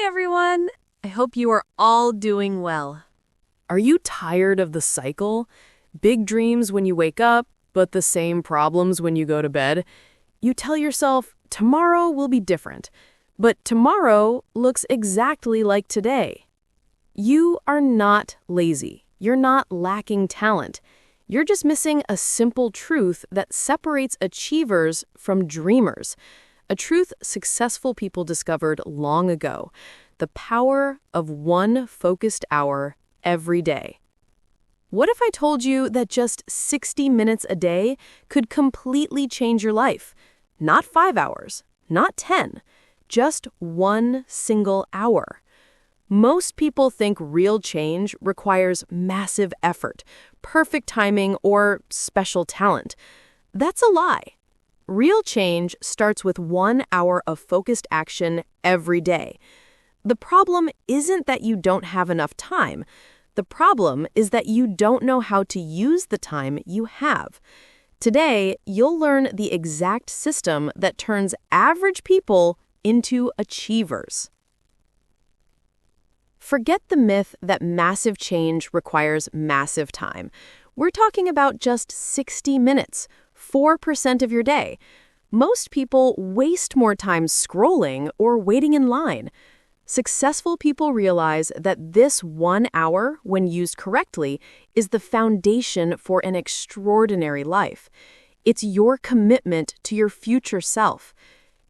everyone! I hope you are all doing well. Are you tired of the cycle? Big dreams when you wake up, but the same problems when you go to bed? You tell yourself, tomorrow will be different, but tomorrow looks exactly like today. You are not lazy. You're not lacking talent. You're just missing a simple truth that separates achievers from dreamers. A truth successful people discovered long ago: the power of one focused hour every day. What if I told you that just 60 minutes a day could completely change your life? Not 5 hours, not 10, just one single hour. Most people think real change requires massive effort, perfect timing, or special talent. That's a lie. Real change starts with 1 hour of focused action every day. The problem isn't that you don't have enough time. The problem is that you don't know how to use the time you have. Today, you'll learn the exact system that turns average people into achievers. Forget the myth that massive change requires massive time. We're talking about just 60 minutes, 4% of your day. Most people waste more time scrolling or waiting in line. Successful people realize that this 1 hour, when used correctly, is the foundation for an extraordinary life. It's your commitment to your future self.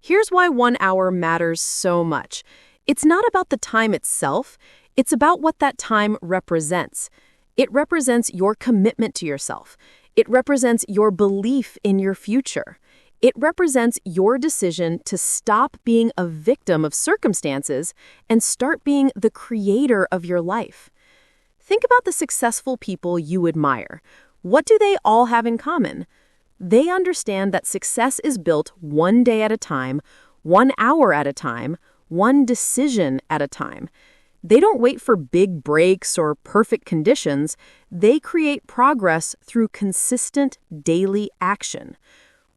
Here's why 1 hour matters so much. It's not about the time itself, it's about what that time represents. It represents your commitment to yourself. It represents your belief in your future. It represents your decision to stop being a victim of circumstances and start being the creator of your life. Think about the successful people you admire. What do they all have in common? They understand that success is built one day at a time, 1 hour at a time, one decision at a time. They don't wait for big breaks or perfect conditions. They create progress through consistent daily action.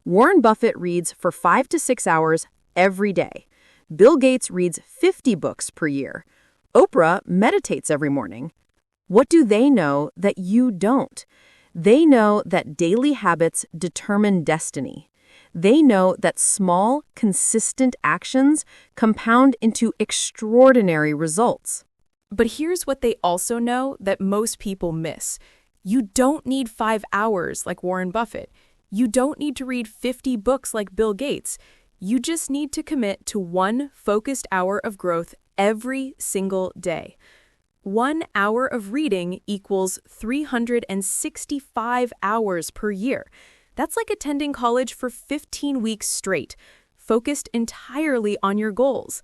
Warren Buffett reads for 5 to 6 hours every day. Bill Gates reads 50 books per year. Oprah meditates every morning. What do they know that you don't? They know that daily habits determine destiny. They know that small, consistent actions compound into extraordinary results. But here's what they also know that most people miss. You don't need 5 hours like Warren Buffett. You don't need to read 50 books like Bill Gates. You just need to commit to one focused hour of growth every single day. 1 hour of reading equals 365 hours per year. That's like attending college for 15 weeks straight, focused entirely on your goals.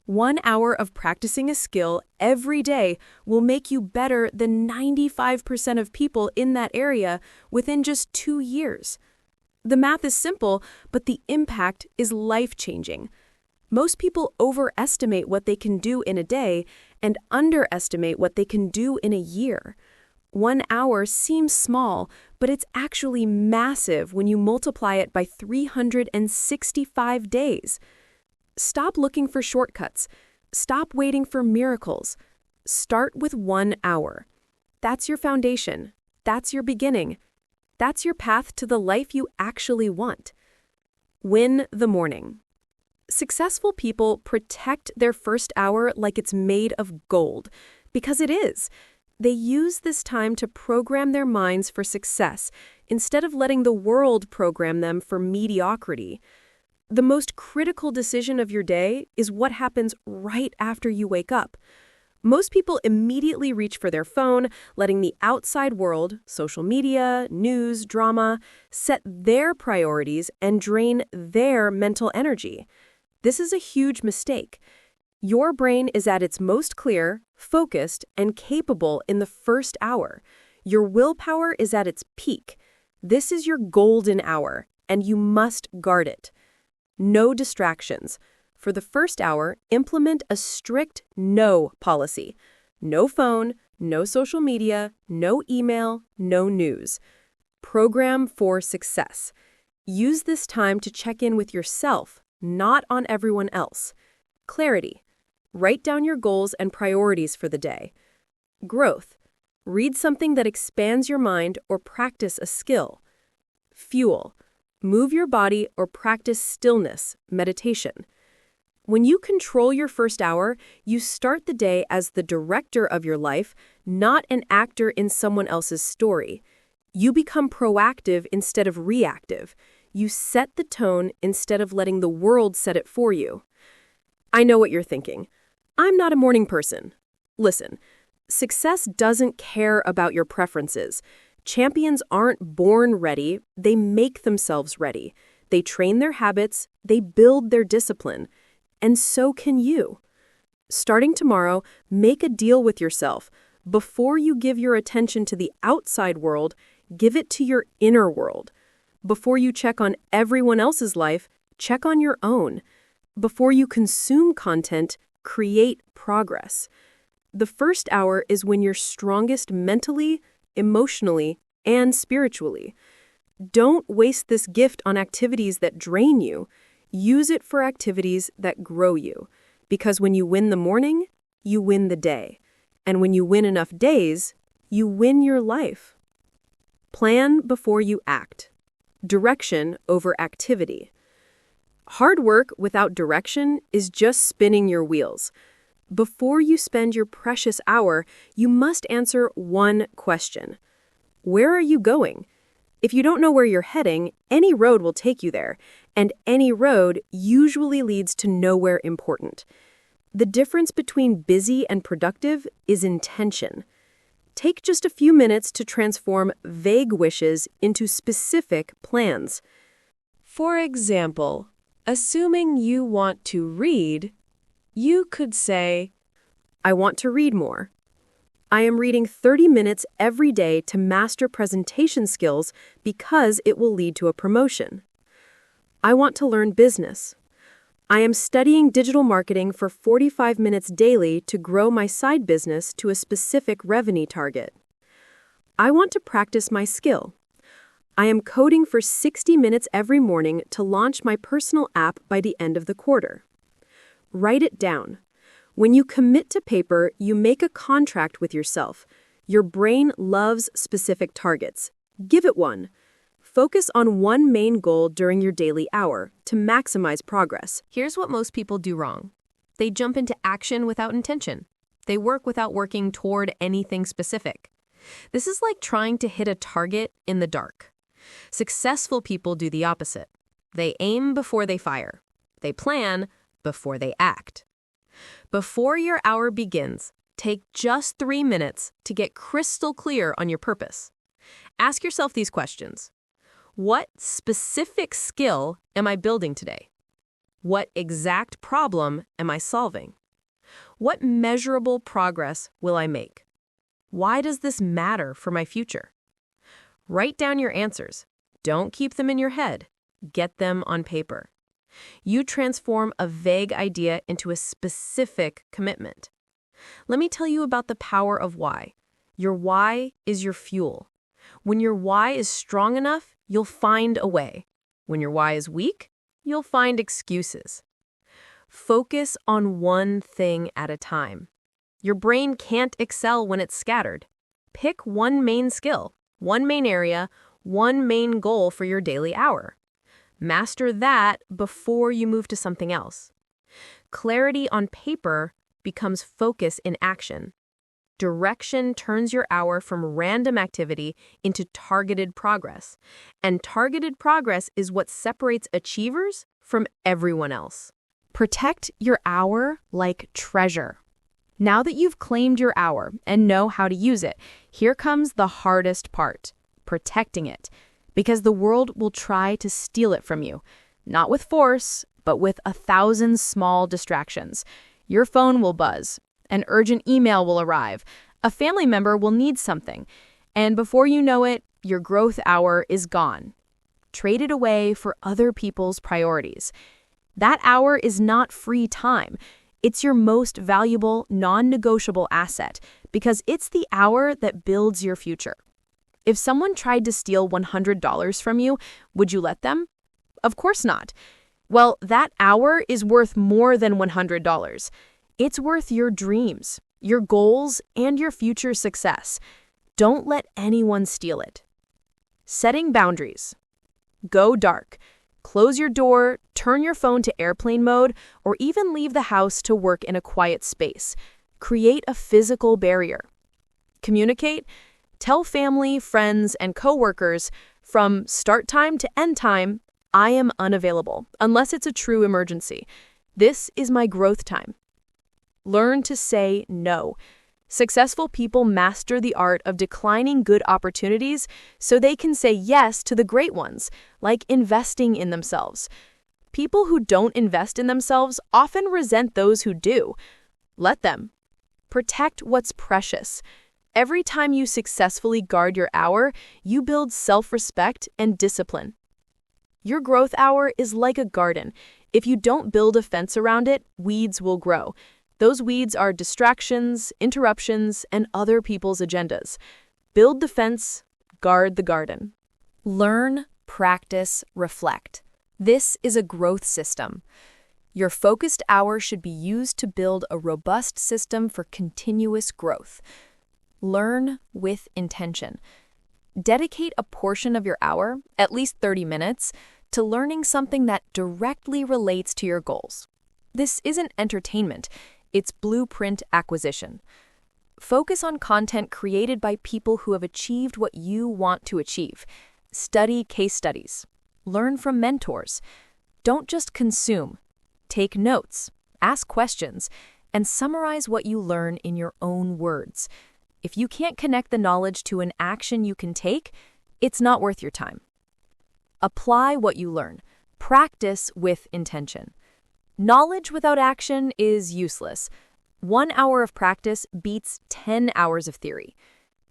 1 hour of practicing a skill every day will make you better than 95% of people in that area within just 2 years. The math is simple, but the impact is life-changing. Most people overestimate what they can do in a day and underestimate what they can do in a year. 1 hour seems small, but it's actually massive when you multiply it by 365 days. Stop looking for shortcuts. Stop waiting for miracles. Start with 1 hour. That's your foundation. That's your beginning. That's your path to the life you actually want. Win the morning. Successful people protect their first hour like it's made of gold, because it is. They use this time to program their minds for success instead of letting the world program them for mediocrity. The most critical decision of your day is what happens right after you wake up. Most people immediately reach for their phone, letting the outside world, social media, news, drama, set their priorities and drain their mental energy. This is a huge mistake. Your brain is at its most clear, focused, and capable in the first hour. Your willpower is at its peak. This is your golden hour, and you must guard it. No distractions. For the first hour, implement a strict no policy. No phone, no social media, no email, no news. Program for success. Use this time to check in with yourself, not on everyone else. Clarity. Write down your goals and priorities for the day. Growth. Read something that expands your mind or practice a skill. Fuel. Move your body or practice stillness, meditation. When you control your first hour, you start the day as the director of your life, not an actor in someone else's story. You become proactive instead of reactive. You set the tone instead of letting the world set it for you. I know what you're thinking. I'm not a morning person. Listen, success doesn't care about your preferences. Champions aren't born ready, they make themselves ready. They train their habits, they build their discipline. And so can you. Starting tomorrow, make a deal with yourself. Before you give your attention to the outside world, give it to your inner world. Before you check on everyone else's life, check on your own. Before you consume content, create progress. The first hour is when you're strongest mentally, emotionally, and spiritually. Don't waste this gift on activities that drain you. Use it for activities that grow you. Because when you win the morning, you win the day. And when you win enough days, you win your life. Plan before you act. Direction over activity. Hard work without direction is just spinning your wheels. Before you spend your precious hour, you must answer one question. Where are you going? If you don't know where you're heading, any road will take you there, and any road usually leads to nowhere important. The difference between busy and productive is intention. Take just a few minutes to transform vague wishes into specific plans. For example, assuming you want to read, you could say, I want to read more. I am reading 30 minutes every day to master presentation skills because it will lead to a promotion. I want to learn business. I am studying digital marketing for 45 minutes daily to grow my side business to a specific revenue target. I want to practice my skill. I am coding for 60 minutes every morning to launch my personal app by the end of the quarter. Write it down. When you commit to paper, you make a contract with yourself. Your brain loves specific targets. Give it one. Focus on one main goal during your daily hour to maximize progress. Here's what most people do wrong. They jump into action without intention. They work without working toward anything specific. This is like trying to hit a target in the dark. Successful people do the opposite. They aim before they fire. They plan before they act. Before your hour begins, take just 3 minutes to get crystal clear on your purpose. Ask yourself these questions. What specific skill am I building today? What exact problem am I solving? What measurable progress will I make? Why does this matter for my future? Write down your answers. Don't keep them in your head. Get them on paper. You transform a vague idea into a specific commitment. Let me tell you about the power of why. Your why is your fuel. When your why is strong enough, you'll find a way. When your why is weak, you'll find excuses. Focus on one thing at a time. Your brain can't excel when it's scattered. Pick one main skill, one main area, one main goal for your daily hour. Master that before you move to something else. Clarity on paper becomes focus in action. Direction turns your hour from random activity into targeted progress. And targeted progress is what separates achievers from everyone else. Protect your hour like treasure. Now that you've claimed your hour and know how to use it, here comes the hardest part, protecting it. Because the world will try to steal it from you. Not with force, but with 1,000 small distractions. Your phone will buzz. An urgent email will arrive. A family member will need something. And before you know it, your growth hour is gone. Trade it away for other people's priorities. That hour is not free time. It's your most valuable, non-negotiable asset because it's the hour that builds your future. If someone tried to steal $100 from you, would you let them? Of course not. Well, that hour is worth more than $100. It's worth your dreams, your goals, and your future success. Don't let anyone steal it. Setting boundaries. Go dark. Close your door, turn your phone to airplane mode, or even leave the house to work in a quiet space. Create a physical barrier. Communicate. Tell family, friends, and coworkers from start time to end time, I am unavailable, unless it's a true emergency. This is my growth time. Learn to say no. Successful people master the art of declining good opportunities so they can say yes to the great ones, like investing in themselves. People who don't invest in themselves often resent those who do. Let them. Protect what's precious. Every time you successfully guard your hour, you build self-respect and discipline. Your growth hour is like a garden. If you don't build a fence around it, weeds will grow. Those weeds are distractions, interruptions, and other people's agendas. Build the fence, guard the garden. Learn, practice, reflect. This is a growth system. Your focused hour should be used to build a robust system for continuous growth. Learn with intention. Dedicate a portion of your hour, at least 30 minutes, to learning something that directly relates to your goals. This isn't entertainment, it's blueprint acquisition. Focus on content created by people who have achieved what you want to achieve. Study case studies. Learn from mentors. Don't just consume. Take notes, ask questions, and summarize what you learn in your own words. If you can't connect the knowledge to an action you can take, it's not worth your time. Apply what you learn. Practice with intention. Knowledge without action is useless. 1 hour of practice beats 10 hours of theory.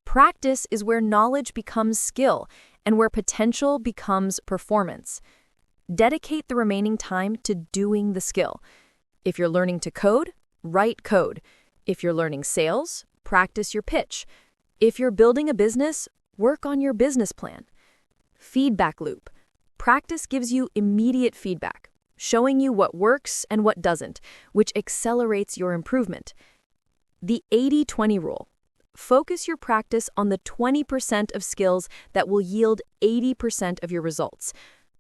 Practice is where knowledge becomes skill and where potential becomes performance. Dedicate the remaining time to doing the skill. If you're learning to code, write code. If you're learning sales, practice your pitch. If you're building a business, work on your business plan. Feedback loop. Practice gives you immediate feedback, showing you what works and what doesn't, which accelerates your improvement. The 80-20 rule. Focus your practice on the 20% of skills that will yield 80% of your results.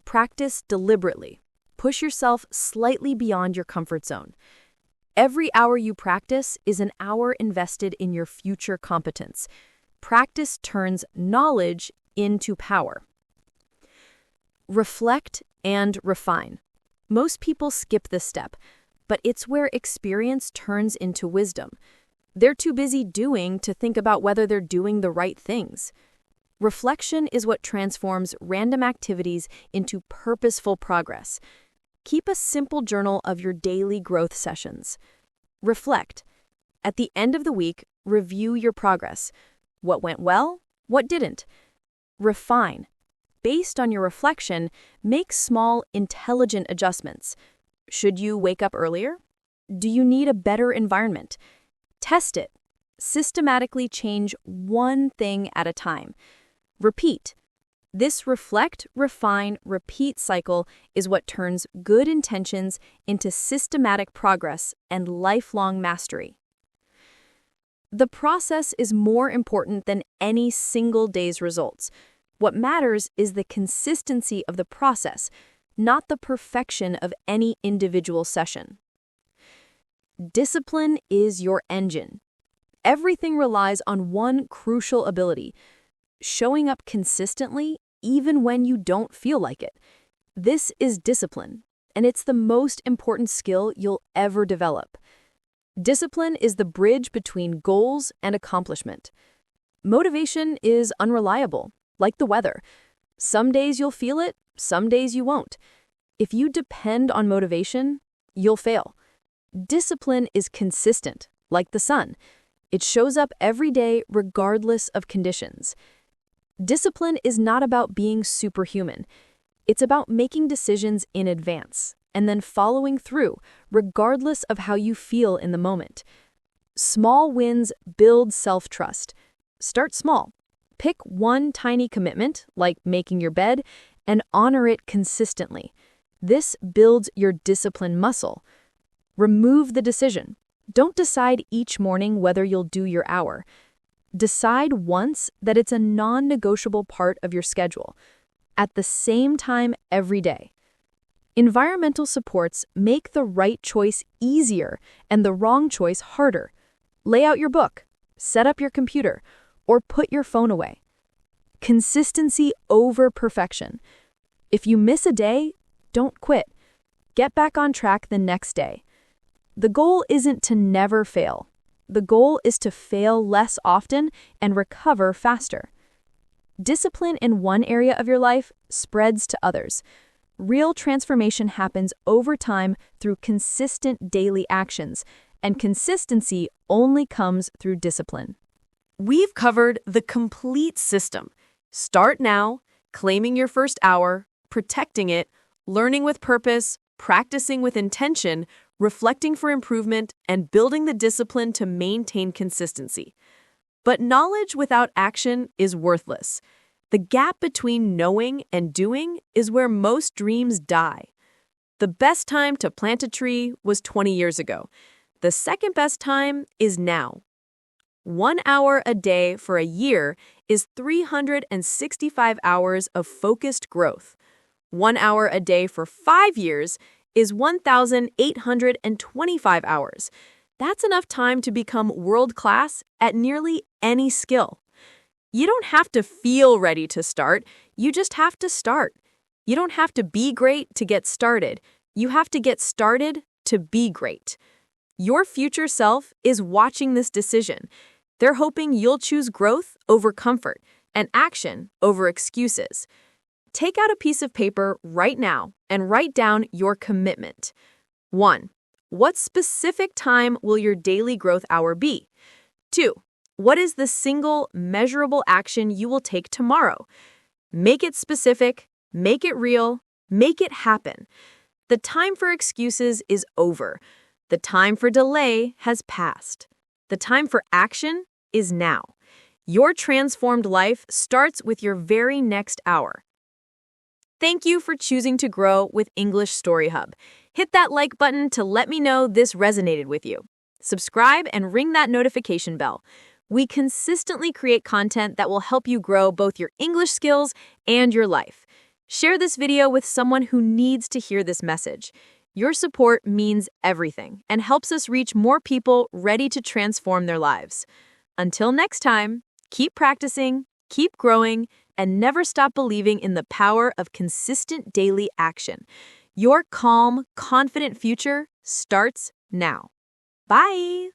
Practice deliberately. Push yourself slightly beyond your comfort zone. Every hour you practice is an hour invested in your future competence. Practice turns knowledge into power. Reflect and refine. Most people skip this step, but it's where experience turns into wisdom. They're too busy doing to think about whether they're doing the right things. Reflection is what transforms random activities into purposeful progress. Keep a simple journal of your daily growth sessions. Reflect. At the end of the week, review your progress. What went well? What didn't? Refine. Based on your reflection, make small, intelligent adjustments. Should you wake up earlier? Do you need a better environment? Test it. Systematically change one thing at a time. Repeat. This reflect, refine, repeat cycle is what turns good intentions into systematic progress and lifelong mastery. The process is more important than any single day's results. What matters is the consistency of the process, not the perfection of any individual session. Discipline is your engine. Everything relies on one crucial ability: showing up consistently even when you don't feel like it. This is discipline, and it's the most important skill you'll ever develop. Discipline is the bridge between goals and accomplishment. Motivation is unreliable, like the weather. Some days you'll feel it, some days you won't. If you depend on motivation, you'll fail. Discipline is consistent, like the sun. It shows up every day regardless of conditions. Discipline is not about being superhuman. It's about making decisions in advance and then following through, regardless of how you feel in the moment. Small wins build self-trust. Start small. Pick one tiny commitment, like making your bed, and honor it consistently. This builds your discipline muscle. Remove the decision. Don't decide each morning whether you'll do your hour. Decide once that it's a non-negotiable part of your schedule, at the same time every day. Environmental supports make the right choice easier and the wrong choice harder. Lay out your book, set up your computer, or put your phone away. Consistency over perfection. If you miss a day, don't quit. Get back on track the next day. The goal isn't to never fail. The goal is to fail less often and recover faster. Discipline in one area of your life spreads to others. Real transformation happens over time through consistent daily actions, and consistency only comes through discipline. We've covered the complete system. Start now, claiming your first hour, protecting it, learning with purpose, practicing with intention, reflecting for improvement, and building the discipline to maintain consistency. But knowledge without action is worthless. The gap between knowing and doing is where most dreams die. The best time to plant a tree was 20 years ago. The second best time is now. 1 hour a day for a year is 365 hours of focused growth. 1 hour a day for 5 years is 1,825 hours. That's enough time to become world-class at nearly any skill. You don't have to feel ready to start, you just have to start. You don't have to be great to get started. You have to get started to be great. Your future self is watching this decision. They're hoping you'll choose growth over comfort and action over excuses. Take out a piece of paper right now and write down your commitment. 1. What specific time will your daily growth hour be? 2. What is the single measurable action you will take tomorrow? Make it specific, make it real, make it happen. The time for excuses is over. The time for delay has passed. The time for action is now. Your transformed life starts with your very next hour. Thank you for choosing to grow with English Story Hub. Hit that like button to let me know this resonated with you. Subscribe and ring that notification bell. We consistently create content that will help you grow both your English skills and your life. Share this video with someone who needs to hear this message. Your support means everything and helps us reach more people ready to transform their lives. Until next time, keep practicing, keep growing, and never stop believing in the power of consistent daily action. Your calm, confident future starts now. Bye!